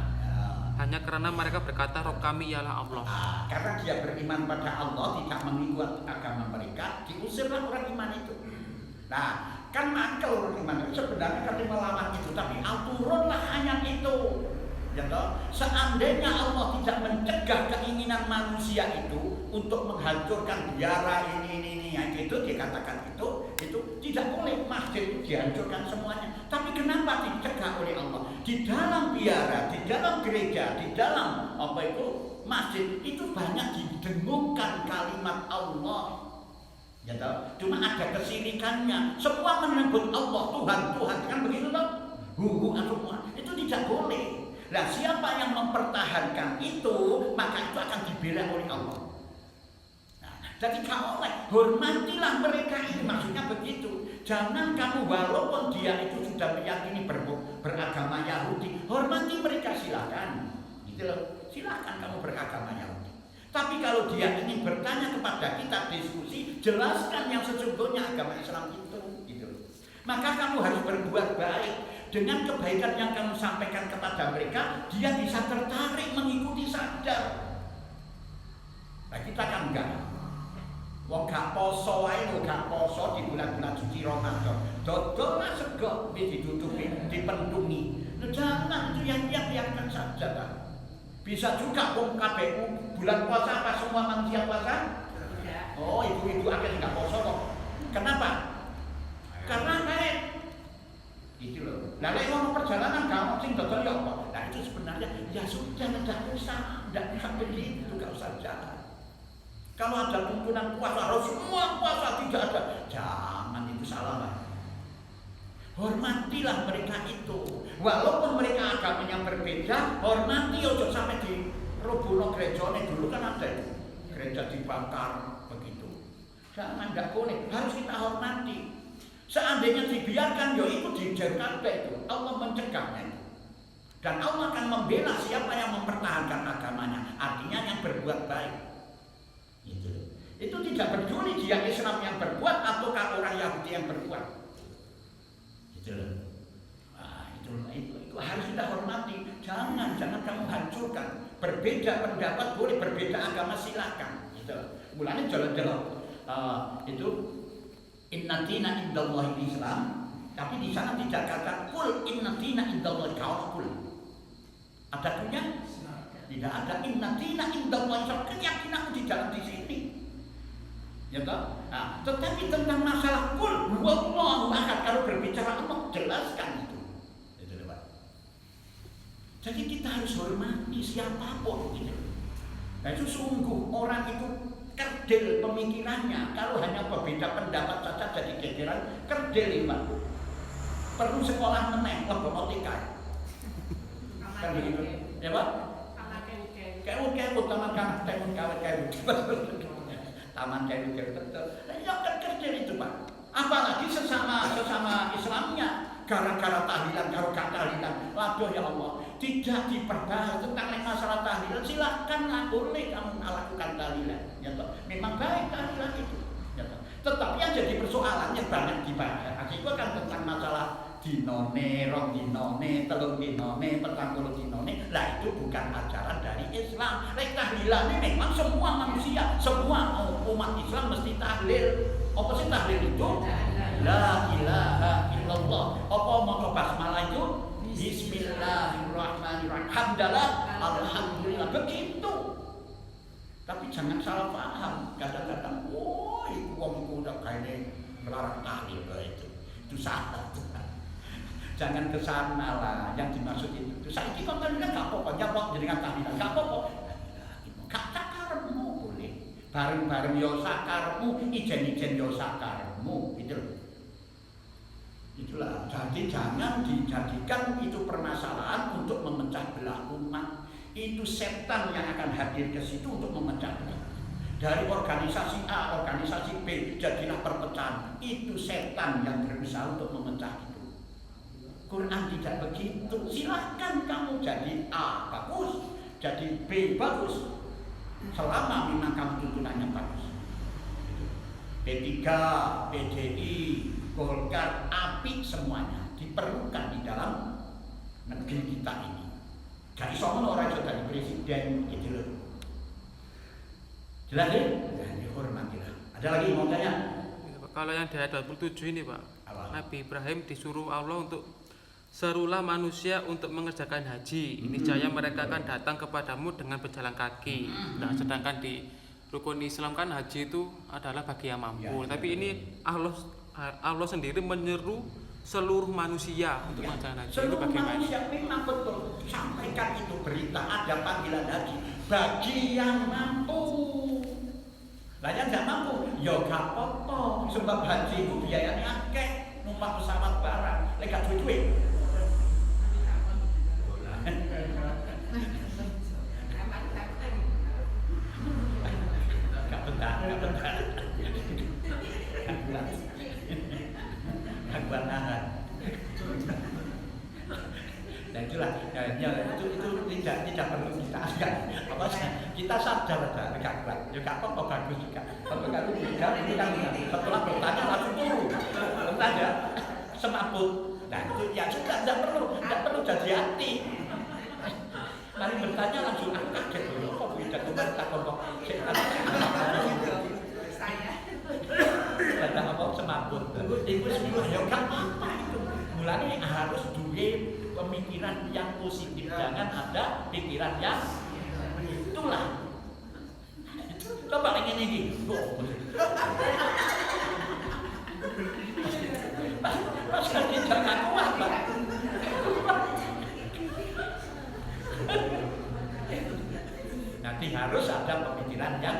Speaker 3: hanya karena mereka berkata roh kami ialah Allah.
Speaker 2: Karena dia beriman pada Allah, tidak mengikut agama mereka, diusirlah orang iman itu. Nah, kan mangkel orang iman itu sebenarnya kan melawan itu, tapi turunlah hanya itu. Ya toh, seandainya Allah tidak mencegah keinginan manusia itu untuk menghancurkan biara ini itu dikatakan itu tidak boleh masjid itu dihancurkan semuanya. Tapi kenapa dicegah oleh Allah? Di dalam biara, di dalam gereja, di dalam masjid itu banyak didengungkan kalimat Allah. Ya toh, cuma ada kesirikannya. Semua menyebut Allah, Tuhan kan begitu toh? Semua itu tidak boleh. Nah, siapa yang mempertahankan itu, maka itu akan dibela oleh Allah. Nah, jadi kamu hormatilah mereka ini, maksudnya begitu. Jangan kamu walaupun dia itu sudah meyakini beragama Yahudi, hormati mereka silakan. Gitu loh, silakan kamu beragama Yahudi. Tapi kalau dia ingin bertanya kepada kita diskusi, jelaskan yang sesungguhnya agama Islam itu. Gitu. Maka kamu harus berbuat baik. Dengan kebaikan yang kamu sampaikan kepada mereka, dia bisa tertarik mengikuti saja. Nah, kita kan enggak. Wong gak poso ae lho, gak poso di bulan-bulan suci Ramadan. Dodol sego ditutupi, dipendungi. Jangan itu yang biarkan saja kan. Bisa juga wong KPU bulan puasa apa semua manusia puasa? Oh, ibu-ibu akhirnya nggak puasa kok. Kenapa? Karena kayak itu loh. Nah, kalau mau perjalanan kamu sing dodol ya apa? Nah, itu sebenarnya ya sudah tidak usah, tidak bisa begitu, nggak usah jalan. Kalau ada tuntunan puasa harus semua puasa, tidak ada. Jangan, itu salah lah. Hormatilah mereka itu. Walaupun mereka agamanya berbeda, hormati, ojo sampai di robono gerejone. Dulu kan ada itu, gereja dibakar begitu. Jangan, nggak boleh, harus kita hormati. Seandainya dibiarkan, ya itu dijauhkan itu. Allah mencegahnya itu. Dan Allah akan membela siapa yang mempertahankan agamanya. Artinya yang berbuat baik. Itu tidak peduli dia Islam yang berbuat ataukah orang Yahudi yang berbuat. Nah, itu harus kita hormati. Jangan kamu hancurkan. Berbeda pendapat boleh, berbeda agama silakan. Mulanya jalan-jalan. Itu inna dina indallahi Islam, tapi di sana tidak kata kul inna dina indallahi kul. Ada punya? Tidak ada. Inna dina indallahi Islam, keyakinanmu di dalam di sini. Ya toh? Nah, tetapi tentang masalah kul wallahu ahad, kalau berbicara Allah jelaskan itu. Itu Pak. Jadi kita harus hormati siapapun gitu. Nah, itu sungguh orang itu kerdil pemikirannya. Kalau hanya berbeda pendapat saja jadi gegeran, kerdil Pak. Perlu sekolah meneh lebotika. Kan begitu. Ya Pak? Kayak utama kan kayak taman kayu betul. Ya kerdil itu Pak. Apalagi sesama Islamnya. Gara-gara tahlilan, kalau gak tahlilan, waduh ya Allah, tidak diperbahas tentang masalah tahlilan. Silahkan, boleh kamu melakukan tahlilan. Ya toh, memang baik tahlilan itu. Ya toh. Tetapi yang jadi persoalannya banyak dibahas. Itu kan tentang masalah dinone, rong dinone, telung dinone, petang puluh dinone. Lah itu bukan ajaran dari Islam. Tahlilan ini memang semua manusia, semua umat Islam mesti tahlil. Apa sih tahlil itu? La ilaha illallah. Apa mau basmalah itu? Bismillahirrahmanirrahim. Hamdalah, alhamdulillah. Begitu. Tapi jangan salah paham. Kadang-kadang, oh, itu wong udah kayaknya melarang tahlil itu. Itu salah. Jangan ke sana lah. Yang dimaksud itu. Saya ini kan gak apa-apa. Nyapok dengan tahlilan. Gak apa-apa. Kata karmu boleh. Bareng-bareng yo sakarmu, ijen-ijen yo sakarmu. Gitu. Itulah, jadi jangan dijadikan itu permasalahan untuk memecah belah umat. Itu setan yang akan hadir ke situ untuk memecah belah. Dari organisasi A, organisasi B, jadilah perpecahan. Itu setan yang berusaha untuk memecah itu. Quran tidak begitu. Silahkan kamu jadi A bagus, jadi B bagus, selama memang kamu tuntunannya bagus. P3, PDI, Golkar, apik semuanya diperlukan di dalam negeri kita ini. Gak iso ngono ora iso dadi presiden gitu loh. Jelas ya? Ya dihormatilah. Ada lagi mau tanya?
Speaker 3: Kalau yang di ayat 27 ini Pak,
Speaker 2: Apa?
Speaker 3: Nabi Ibrahim disuruh Allah untuk serulah manusia untuk mengerjakan haji. Niscaya mereka akan datang kepadamu dengan berjalan kaki. Nah, sedangkan di rukun Islam kan haji itu adalah bagi yang mampu.
Speaker 2: Ya,
Speaker 3: Tapi
Speaker 2: ya.
Speaker 3: ini Allah sendiri menyeru seluruh manusia untuk mengerjakan haji. Itu
Speaker 2: Seluruh
Speaker 3: bagaimana?
Speaker 2: manusia memang betul. Sampaikan itu berita ada panggilan haji bagi yang mampu. Lah yang tidak mampu, ya gak apa-apa. Sebab haji itu biayanya akeh, numpak pesawat barang, lek gak duit-duit. Gak betah. Gak nahan. Nah itulah, ya, itu tidak perlu kita agak apa kita sadar ada agak kuat, juga apa bagus juga. Kalau kamu tidak itu kan setelah bertanya langsung turun, bertanya semaput. Nah itu ya sudah tidak perlu jadi hati. Mari bertanya langsung aku kaget loh, kok tidak cuma takut kok. Saya. Kata apa semaput. Itu semua ya kan apa itu. Mulanya harus duwe pemikiran yang positif, jangan ada pikiran yang iki. Pas kita gak kuat, Pak. Nanti harus ada pemikiran yang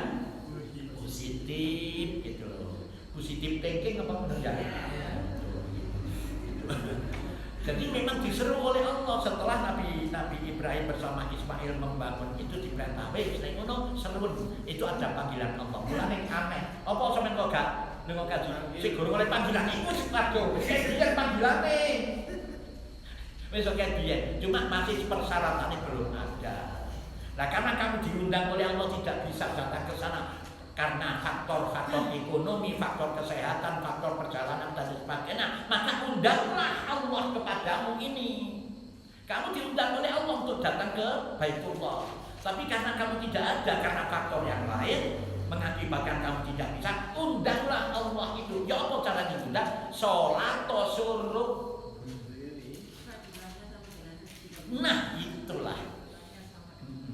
Speaker 2: positif gitu loh. Positif thinking apa benar ya? Jadi memang diseru oleh Allah setelah Nabi Ibrahim bersama Ismail membangun itu diperintah wis nek ngono serun itu ada panggilan Allah. Mulane aneh. Apa sampean kok gak nengok kaji? Sing guru oleh panggilan iku wis padha. Wis panggilane. Wis oke biyen, cuma masih persyaratannya belum ada. Nah, karena kamu diundang oleh Allah tidak bisa datang ke sana karena faktor-faktor ekonomi, faktor kesehatan, faktor perjalanan dan sebagainya, maka undanglah Allah kepadamu ini. Kamu diundang oleh Allah untuk datang ke Baitullah. Tapi karena kamu tidak ada karena faktor yang lain mengakibatkan kamu tidak bisa, undanglah Allah itu. Ya apa cara diundang? Sholat atau suruh. Nah, itulah.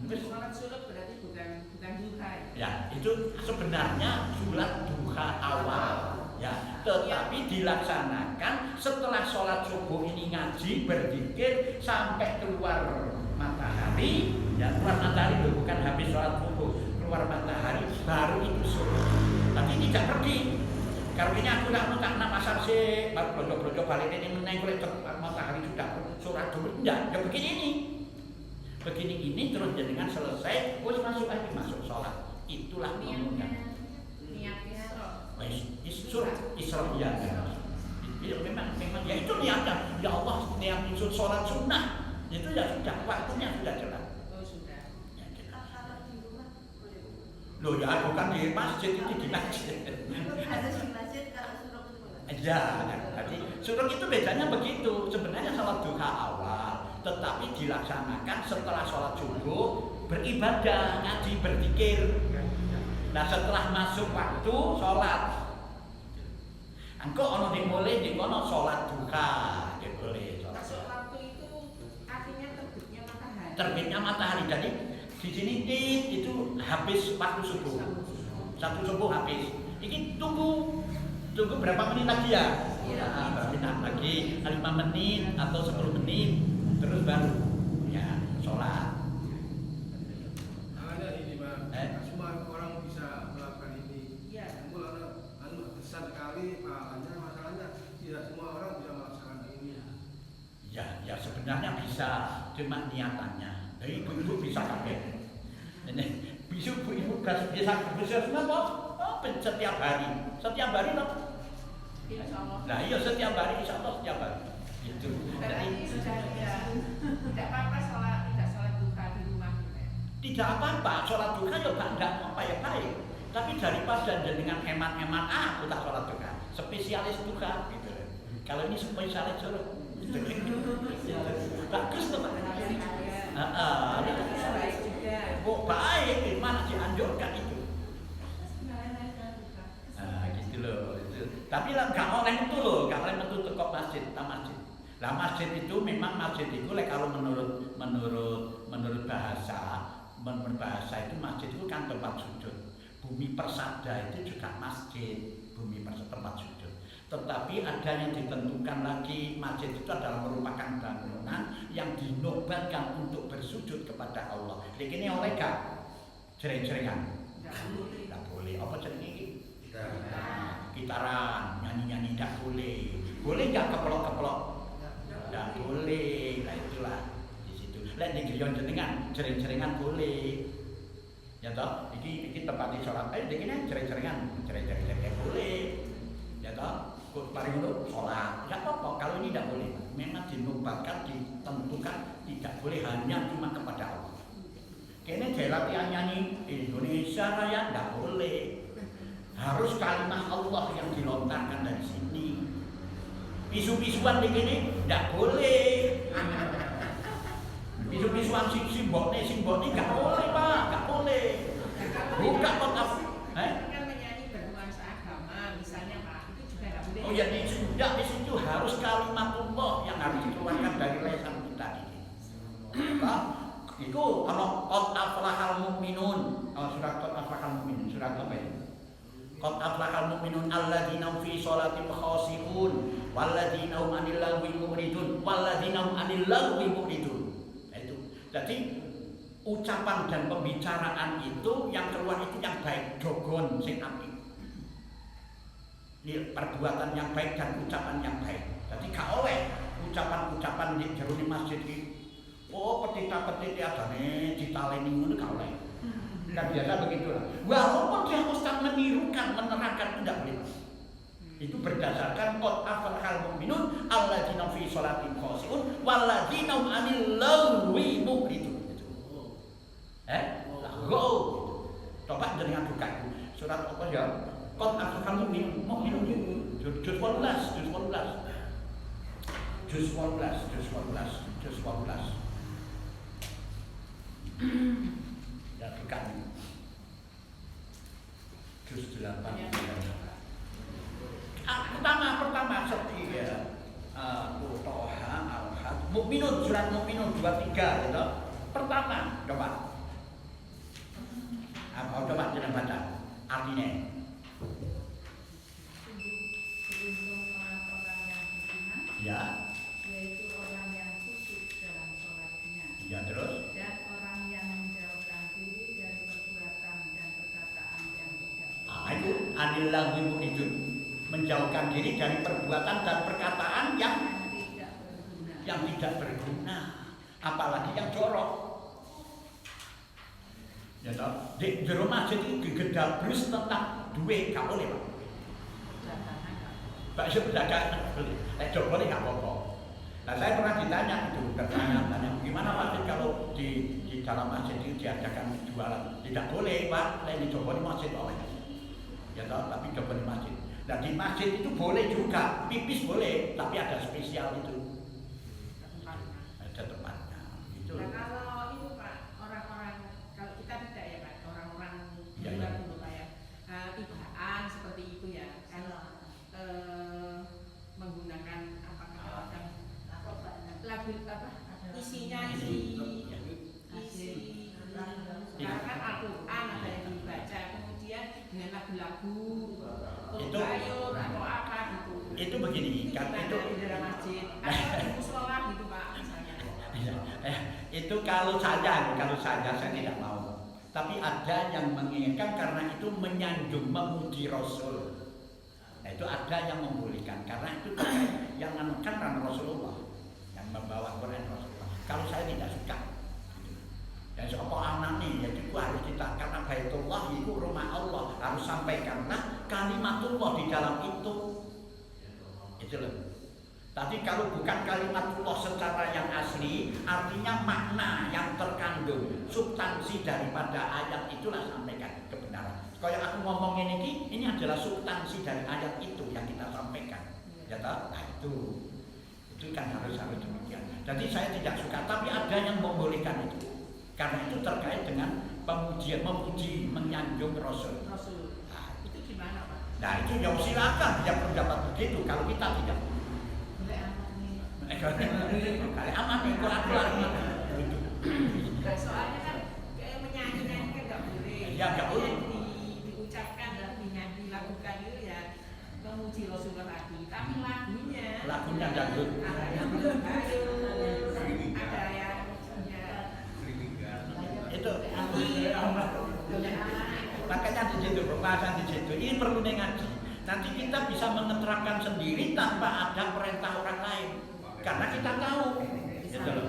Speaker 4: Sholat suruh berarti bukan duha.
Speaker 2: Ya, itu sebenarnya sholat duha awal. Ya, tetapi dilaksanakan setelah sholat subuh ini ngaji, berzikir sampai keluar matahari. Ya, keluar matahari itu bukan habis sholat subuh, keluar matahari baru itu suruh. Tapi tidak pergi. Kalau ini aku tak nama sih, baru blojok-blojok balik ini menaik oleh matahari sudah sholat dulu. Enggak, ya begini ini. Begini ini terus dengan selesai, terus masuk lagi masuk sholat. Itulah
Speaker 4: Niatnya
Speaker 2: Isra ya. Memang ya itu niatnya. Ya Allah, niat itu sholat sunnah. Itu ya sudah waktunya sudah jelas.
Speaker 4: Oh sudah.
Speaker 2: Ya, jelas.
Speaker 5: Kalau di rumah boleh.
Speaker 2: Loh ya bukan di masjid, itu di masjid.
Speaker 5: Ada di masjid kalau suruh itu boleh.
Speaker 2: Ya, jadi suruh itu bedanya begitu. Sebenarnya sholat duha awal, tetapi dilaksanakan setelah sholat subuh, beribadah, ngaji, berzikir. Nah setelah masuk waktu sholat, engkau ono dimulai di kono sholat duha, boleh sholat.
Speaker 4: Masuk waktu itu artinya terbitnya matahari.
Speaker 2: Terbitnya matahari, jadi di sini itu habis waktu subuh, satu subuh habis. Ini tunggu berapa menit lagi ya? Berapa menit lagi? 5 menit atau 10 menit, terus baru ya sholat.
Speaker 6: Ada ini Pak, semua orang bisa melakukan ini.
Speaker 4: Iya.
Speaker 6: Namun besar sekali pahalanya, masalahnya tidak semua orang bisa melaksanakan ini.
Speaker 2: Ya sebenarnya bisa, cuma niatannya. Jadi ibu bisa kabeh. Ini ibu bisa semua setiap hari loh.
Speaker 4: Insya Allah.
Speaker 2: Nah iya setiap hari, insya Allah setiap hari. Gitu.
Speaker 4: Berarti sudah tidak apa-apa tidak sholat duha di rumah gitu ya.
Speaker 2: Tidak apa-apa, sholat duha ya enggak apa ya baik. Tapi daripada dengan hemat-hemat, aku tak sholat duha. Spesialis duha gitu. Kalau ini spesialis sholat. Bagus tuh Pak.
Speaker 4: Baik juga.
Speaker 2: Oh baik, mana dianjurkan itu. Gitu loh. Tapi lah nggak oleh itu loh, nggak oleh metu teko masjid, masjid. Lah masjid itu memang masjid itu kalau menurut bahasa itu masjid itu kan tempat sujud. Bumi persada itu juga masjid, bumi persada tempat sujud. Tetapi ada yang ditentukan lagi, masjid itu adalah merupakan bangunan yang dinobatkan untuk bersujud kepada Allah. Jadi ini oleh gak jering-jeringan? Tidak boleh. Apa jering ini? Gitaran, nyanyi-nyanyi tidak boleh. Boleh nggak keplok-keplok? Tidak boleh. Nah itulah di situ. Lihat di griyon jenengan, jering-jeringan boleh. Ya toh, ini tempat sholat. Ayo begini jering-jeringan, jering-jering boleh. Ya toh, paling dulu sholat. Ya apa-apa. Kalau ini tidak boleh. Memang dinobatkan, ditentukan tidak boleh hanya cuma kepada Allah. Kayaknya jaya latihan nyanyi Indonesia Raya tidak boleh. Harus kalimat Allah yang dilontarkan dari sini. Pisu-pisuan begini tidak boleh. Pisu-pisuan simboknya nggak boleh Pak, nggak boleh. Buka kotak.
Speaker 4: Kan menyanyi bernuansa agama, misalnya Pak, itu juga nggak boleh.
Speaker 2: Oh ya di situ harus kalimat Allah yang harus dikeluarkan dari lisan kita ini. Pak, itu kalau qad aflahal mu'minun, surat qad aflahal mu'minun, surat apa itu? Qad aflahal mu'minun alladzina hum fi sholatihim khashi'un walladzina hum 'anil lagwi mu'ridun walladzina hum 'anil lagwi mu'ridun. Nah itu. Jadi ucapan dan pembicaraan itu yang keluar itu yang baik, dogon sing apik. Ini perbuatan yang baik dan ucapan yang baik. Jadi gak oleh ucapan-ucapan di jero masjid iki. Oh, petita-petiti adane ditaleni ngono gak oleh. Kan biasa begitu lah. Walaupun dia ustaz menirukan, menerangkan tidak boleh. Itu berdasarkan qad aflahal mu'minun alladzina fi sholatihim khashi'un walladzina hum 'anil lagwi mu'ridun. Lagu. Coba jenengan buka surat apa ya? Qad aflahal mu'minun. Juz 11. Ya bukan. Juz 8. Pertama setia Toha Al-Had Mukminun, surat Mukminun 23 gitu. Pertama, coba jangan baca artinya.
Speaker 4: Beruntung orang-orang yang beriman,
Speaker 2: Ya,
Speaker 4: yaitu orang yang khusyuk dalam sholatnya,
Speaker 2: ya terus.
Speaker 4: dan orang yang menjauhkan diri dari perbuatan dan perkataan yang tidak
Speaker 2: Nah, itu anil lagwi mu'ridun, menjauhkan diri dari perbuatan dan perkataan yang
Speaker 4: tidak berguna.
Speaker 2: apalagi yang jorok. Ya toh, di jero masjid itu digedabrus tentang duit gak boleh, Pak. Pak sebenarnya coba boleh gak apa-apa. Nah, saya pernah ditanya gimana Pak kalau di dalam masjid itu diadakan jualan? Tidak boleh, Pak. Ini coba di masjid oleh. Ya toh, tapi coba di masjid. Nah, di masjid itu boleh juga, pipis boleh, tapi ada spesial itu. Ada tempatnya. Itu.
Speaker 4: Nah, kalau itu Pak, orang-orang kalau kita tidak ya Pak, orang-orang
Speaker 2: Ya,
Speaker 4: luar
Speaker 2: ya.
Speaker 4: dulu Pak ya, ibaan seperti itu ya, kan menggunakan apa kata lagu apa isinya isi kan Al-Quran ada yang dibaca, kemudian dengan lagu-lagu
Speaker 2: Itu.
Speaker 4: bayur atau apa gitu.
Speaker 2: Itu begini, kan
Speaker 4: Ada
Speaker 2: itu
Speaker 4: di dalam masjid atau di musola gitu Pak misalnya.
Speaker 2: itu kalau saya tidak mau. Tapi ada yang menginginkan karena itu menyanjung, memuji Rasul. Nah, itu ada yang membolehkan karena itu yang menekankan Rasulullah, yang membawa Quran Rasulullah. Kalau saya tidak suka. Dan siapa anak nih, jadi itu harus kita karena Baitullah itu rumah Allah harus sampaikanlah kalimatullah di dalam itu. Itu loh. Tadi kalau bukan kalimatullah secara yang asli, artinya makna yang terkandung, substansi daripada ayat itulah sampaikan kebenaran. Kalau aku ngomong ini adalah substansi dari ayat itu yang kita sampaikan. Ya tahu? Nah itu kan harus demikian. Jadi saya tidak suka, tapi ada yang membolehkan itu. Karena itu terkait dengan pemujian, memuji, menyanjung Rasul.
Speaker 4: Nah, itu gimana Pak?
Speaker 2: Nah itu ya silakan yang pendapat begitu. Kalau kita tidak. Kali aman nih, Quran.
Speaker 4: Nah, soalnya kan menyanyi-nyanyi kan nggak boleh.
Speaker 2: Iya, nggak boleh.
Speaker 4: Diucapkan dan dilakukan itu ya memuji Rasulullah lagi. Tapi lagunya
Speaker 2: dangdut.
Speaker 4: ada yang bayur, ada yang
Speaker 2: Itu makanya di situ pembahasan di situ ini perlu ngaji. Nanti kita bisa menerapkan sendiri tanpa ada perintah orang lain. Karena kita tahu. Gitu loh.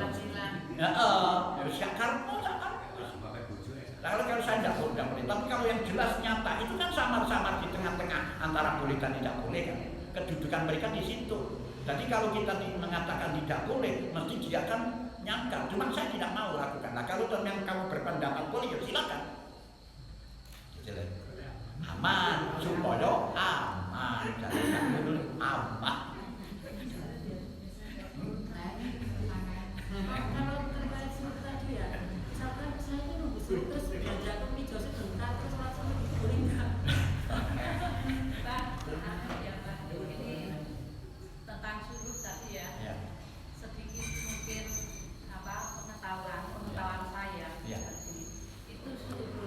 Speaker 2: Kalau saya tidak boleh, tapi kalau yang jelas nyata itu kan samar-samar di tengah-tengah antara boleh dan tidak boleh kan. Kedudukan mereka di situ. Jadi kalau kita mengatakan tidak boleh, mesti dia akan nyangka. Cuma saya tidak mau lakukan. Nah kalau yang kamu berpendapat boleh, ya silakan. Aman, supaya aman. Jangan aman.
Speaker 5: Kalau terkait seperti tadi ya, misalkan saya ini nunggu terus belajar meja sebentar terus langsung boleh nggak?
Speaker 4: ini tentang suruh tadi ya. Sedikit mungkin pengetahuan saya.
Speaker 2: Ya.
Speaker 4: Itu suruh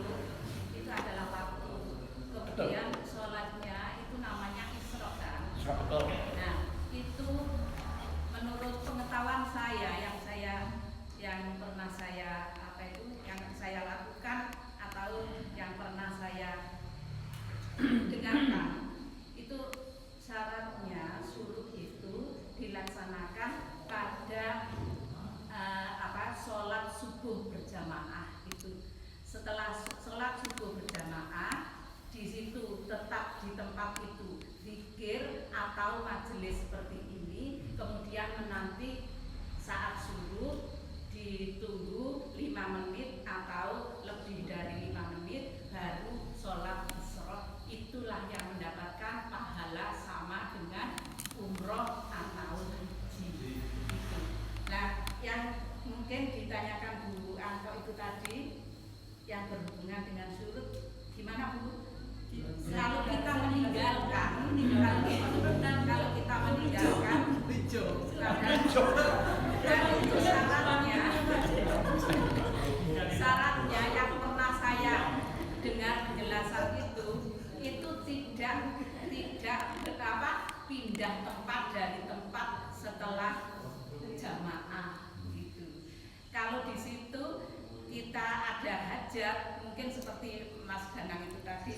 Speaker 4: seperti Mas Danang itu tadi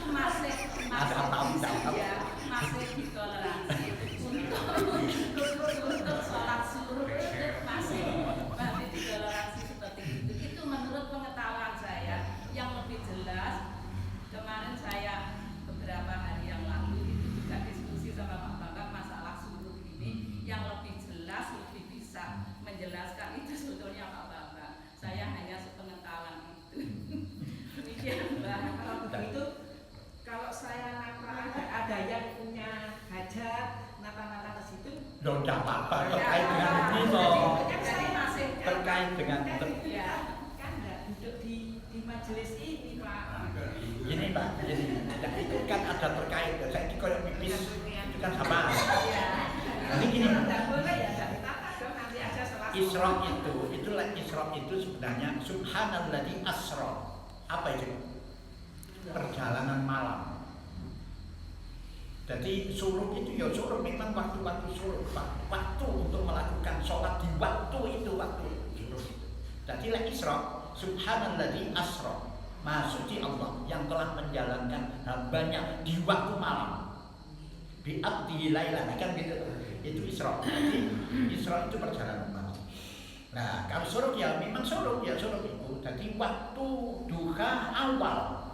Speaker 4: masih ya, masih ditoleransi untuk sholat suruh masih ditoleransi seperti itu. Itu menurut pengetahuan saya yang lebih jelas. Kemarin saya beberapa hari yang lalu itu juga diskusi sama Pak Bambang masalah suruh ini yang lebih jelas, lebih bisa menjelaskan itu sebetulnya Pak Bambang. Saya hanya sepengetahuan itu. Demikian Mbak.
Speaker 7: Kalau begitu, kalau saya nata ada yang punya hajat nata-nata ke situ.
Speaker 8: Loh, tidak apa-apa terkait dengan ini loh.
Speaker 4: Jadi masih
Speaker 8: Terkait dengan
Speaker 4: ya.
Speaker 7: Kan nggak duduk di majelis ini Pak.
Speaker 8: ini Pak, ini nah, itu kan ada terkait. Saya ini kalau pipis itu kan sama. Ini gini.
Speaker 7: Nggak boleh ya, nggak ditata dong, nanti aja salah.
Speaker 8: Isra itu sebenarnya subhanalladzi asra. Apa itu? Perjalanan malam. Jadi suruh itu ya suruh memang waktu-waktu suruh, waktu untuk melakukan sholat di waktu itu waktu suruh. Jadi Isra subhanalladzi asra. Maha suci Allah yang telah menjalankan hambanya di waktu malam. Bi abdihi lailan kan gitu. Itu Isra. Jadi Isra itu perjalanan malam. Nah, kalau suruh ya memang suruh ya suruh itu. Jadi waktu duha awal.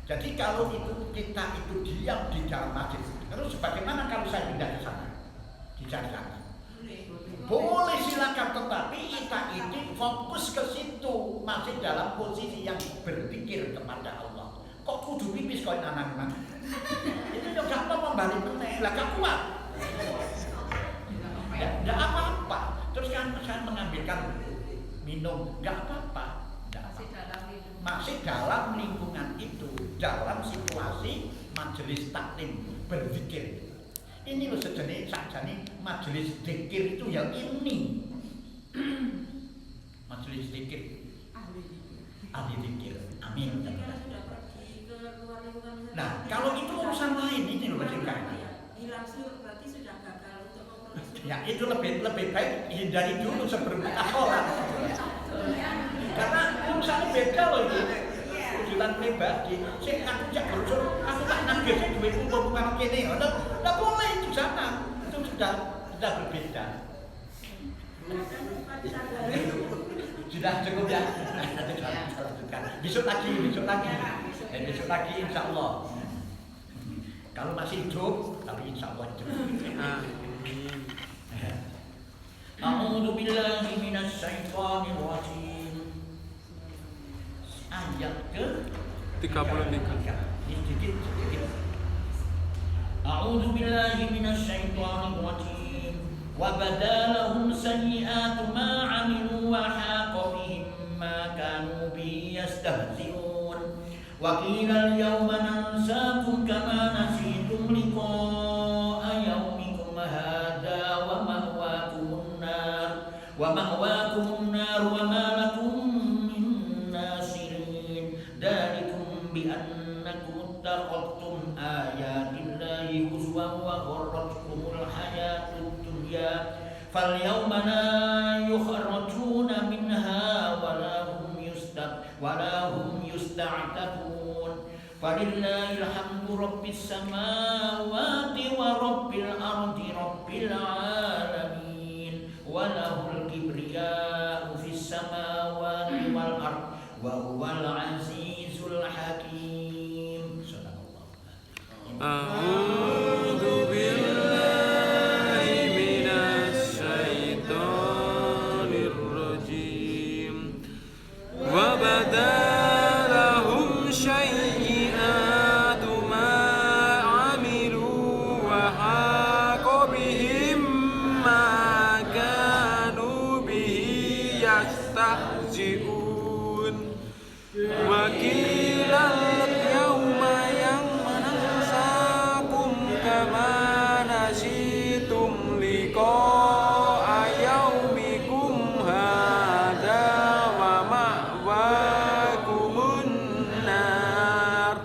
Speaker 8: Jadi kalau itu kita itu diam di dalam masjid, terus bagaimana kalau saya pindah ke sana? Di sana. Boleh silakan, tetapi kita ini fokus ke situ, masih dalam posisi yang berpikir kepada Allah. Kok kudu pipis kau anak-anak? Itu juga gak apa-apa balik meneh, lah gak kuat. Ya, gak apa-apa. Terus kan saya mengambilkan minum, gak apa-apa. Masih dalam lingkungan itu, dalam situasi majelis taklim berzikir. Ini loh sejenis sakjane majelis zikir itu yang ini. Majelis zikir. Ahli zikir. Amin. Nah, kalau itu urusan lain ini loh bagaimana?
Speaker 5: Hilang suruh berarti sudah gagal untuk memproses.
Speaker 8: Ya itu lebih baik hindari dulu sebelum kita sholat. Karena urusannya beda loh ini. Ujulan pribadi. Saya aku jak berusul, aku tak nangis saya duit umum bukan kene. Nggak boleh di sana. Itu sudah berbeda. Sudah cukup ya. Besok lagi. Besok lagi insya Allah. Kalau masih hidup, tapi insya Allah hidup. A'udzu billahi minasy syaithanir rajim. Ayat ke
Speaker 3: 33.
Speaker 8: Ini sedikit. A'udzu billahi minasy syaithanir rajim. Wa badalahum sayyi'atu ma 'amilu wa haqa bihim ma kanu bihi yastahzi'un. Wa qila al-yawma nansakum kama nasitum liqa'a yawmikum hadha wa ma'wakumun nar wa ma lakum min nasirin. Dzalikum bi annakum ittakhadtum ayatillahi huzwan wa gharratkumul hayatud dunya fal yawma la yukhrajuna minha wa la hum yusta'tabun. Falillahil hamdu rabbis samawati wa rabbil ardi rabbil alamin wa lahul kibriya'u fis samawati wal ardi wa huwal azizul hakim. Subhanallah.
Speaker 3: A'udzu billahi minasy syaithanir rajim. Wa badalahum sayyi'atu ma 'amilu wa haqa bihim ma kanu bihi yastahzi'un. Wa qila al-yawma yansakum kama nasitum liqa'a yawmikum hadha wa ma'wakumun nar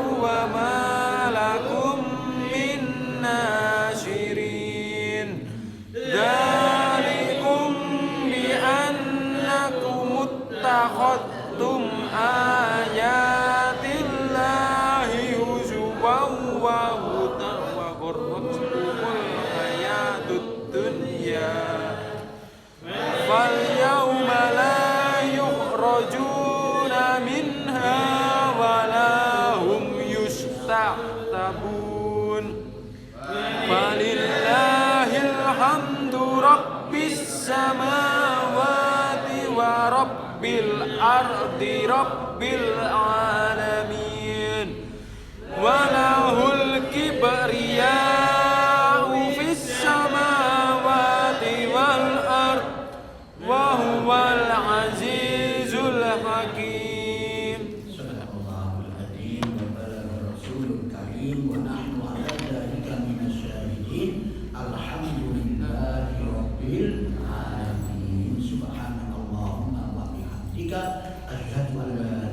Speaker 3: wa ma lakum min nasirin. Rabbis samawati wa rabbil ardi rabbil alamin walahul kibriya'u fis samawati wal ard wa huwal azizul hakim.
Speaker 2: Sadaqallahul adzim wa balagha rasulul karim wa nahnu ala dzalika minasyahidin. Alhamdulillahi rabbil alamin. Subhanakallahumma wa bihamdika asyhadu an la